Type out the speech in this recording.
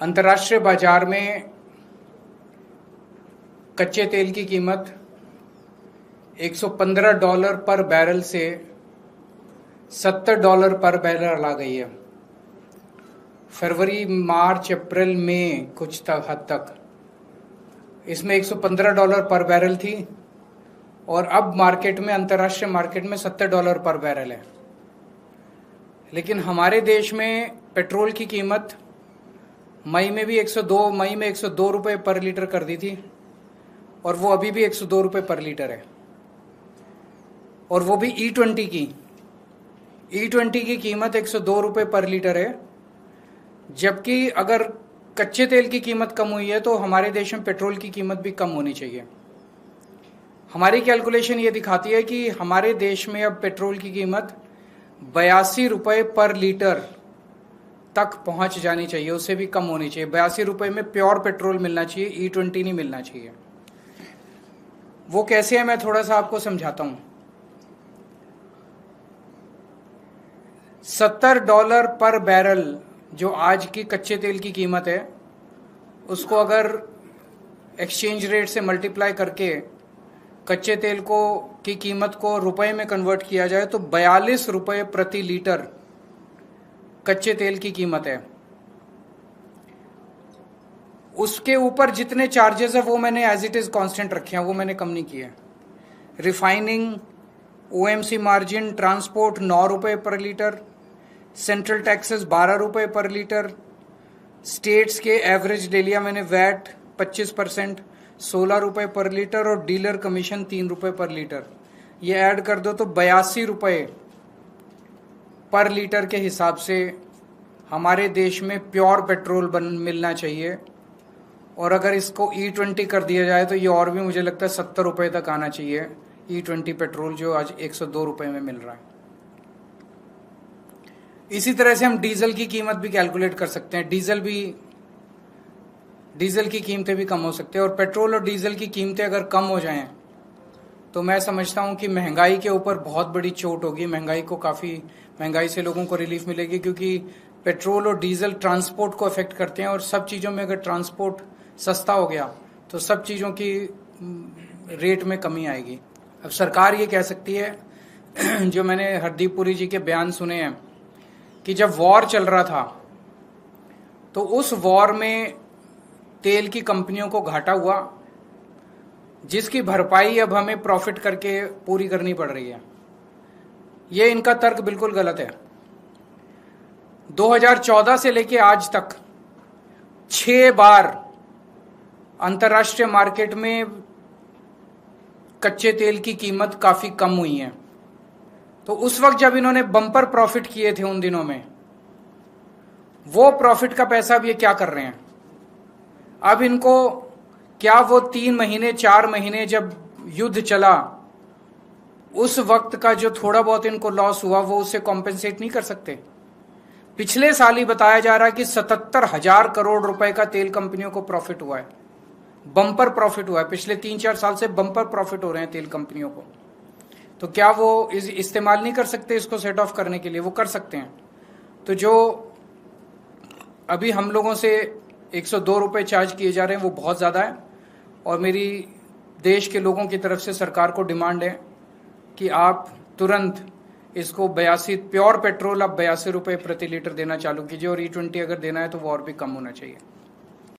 अंतर्राष्ट्रीय बाजार में कच्चे तेल की कीमत $115 पर बैरल से $70 पर बैरल आ गई है। फरवरी, मार्च, अप्रैल, मई कुछ हद तक इसमें $115 पर बैरल थी और अब मार्केट में, अंतर्राष्ट्रीय मार्केट में $70 पर बैरल है। लेकिन हमारे देश में पेट्रोल की कीमत मई में 102 रुपये पर लीटर कर दी थी और वो अभी भी 102 रुपये पर लीटर है, और वो भी E20 की कीमत 102 रुपये पर लीटर है। जबकि अगर कच्चे तेल की कीमत कम हुई है तो हमारे देश में पेट्रोल की कीमत भी कम होनी चाहिए। हमारी कैलकुलेशन ये दिखाती है कि हमारे देश में अब पेट्रोल की कीमत 82 रुपये पर लीटर तक पहुंच जानी चाहिए, उससे भी कम होनी चाहिए। 82 रुपये में प्योर पेट्रोल मिलना चाहिए, E20 नहीं मिलना चाहिए। वो कैसे है, मैं थोड़ा सा आपको समझाता हूं। $70 पर बैरल जो आज की कच्चे तेल की कीमत है, उसको अगर एक्सचेंज रेट से मल्टीप्लाई करके कच्चे तेल की कीमत को रुपए में कन्वर्ट किया जाए तो 42 रुपये प्रति लीटर कच्चे तेल की कीमत है। उसके ऊपर जितने चार्जेस है वो मैंने एज इट इज कांस्टेंट रखे हैं, वो मैंने कम नहीं किए। रिफाइनिंग, OMC मार्जिन, ट्रांसपोर्ट 9 रुपये पर लीटर, सेंट्रल टैक्सेस 12 रुपये पर लीटर, स्टेट्स के एवरेज ले लिया मैंने वैट 25%, 16 रुपये पर लीटर, और डीलर कमीशन 3 रुपये पर लीटर। ये ऐड कर दो तो 82 रुपये पर लीटर के हिसाब से हमारे देश में प्योर पेट्रोल मिलना चाहिए। और अगर इसको E20 कर दिया जाए तो ये और भी मुझे लगता है 70 रुपये तक आना चाहिए, E20 पेट्रोल जो आज 102 रुपये में मिल रहा है। इसी तरह से हम डीजल की कीमत भी कैलकुलेट कर सकते हैं। डीजल की कीमतें भी कम हो सकती है, और पेट्रोल और डीजल की कीमतें अगर कम हो जाएं तो मैं समझता हूं कि महंगाई के ऊपर बहुत बड़ी चोट होगी। महंगाई से लोगों को रिलीफ मिलेगी, क्योंकि पेट्रोल और डीजल ट्रांसपोर्ट को अफेक्ट करते हैं, और सब चीज़ों में अगर ट्रांसपोर्ट सस्ता हो गया तो सब चीज़ों की रेट में कमी आएगी। अब सरकार ये कह सकती है जो मैंने हरदीप पुरी जी के बयान सुने हैं कि जब वॉर चल रहा था तो उस वॉर में तेल की कंपनियों को घाटा हुआ, जिसकी भरपाई अब हमें प्रॉफिट करके पूरी करनी पड़ रही है। ये इनका तर्क बिल्कुल गलत है। 2014 से लेके आज तक 6 बार अंतर्राष्ट्रीय मार्केट में कच्चे तेल की कीमत काफी कम हुई है। तो उस वक्त जब इन्होंने बम्पर प्रॉफिट किए थे उन दिनों में, वो प्रॉफिट का पैसा अब ये क्या कर रहे हैं? अब इनको क्या वो 3 महीने 4 महीने जब युद्ध चला उस वक्त का जो थोड़ा बहुत इनको लॉस हुआ वो उससे कॉम्पेंसेट नहीं कर सकते? पिछले साल ही बताया जा रहा है कि 77,000 करोड़ रुपए का तेल कंपनियों को प्रॉफिट हुआ है, बम्पर प्रॉफिट हुआ है। पिछले 3-4 साल से बम्पर प्रॉफिट हो रहे हैं तेल कंपनियों को। तो क्या वो इस्तेमाल नहीं कर सकते इसको सेट ऑफ करने के लिए? वो कर सकते हैं। तो जो अभी हम लोगों से 102 रुपये चार्ज किए जा रहे हैं वो बहुत ज़्यादा है, और मेरी देश के लोगों की तरफ से सरकार को डिमांड है कि आप तुरंत इसको 82 प्योर पेट्रोल अब 82 रुपये प्रति लीटर देना चालू कीजिए, और E20 अगर देना है तो वो और भी कम होना चाहिए।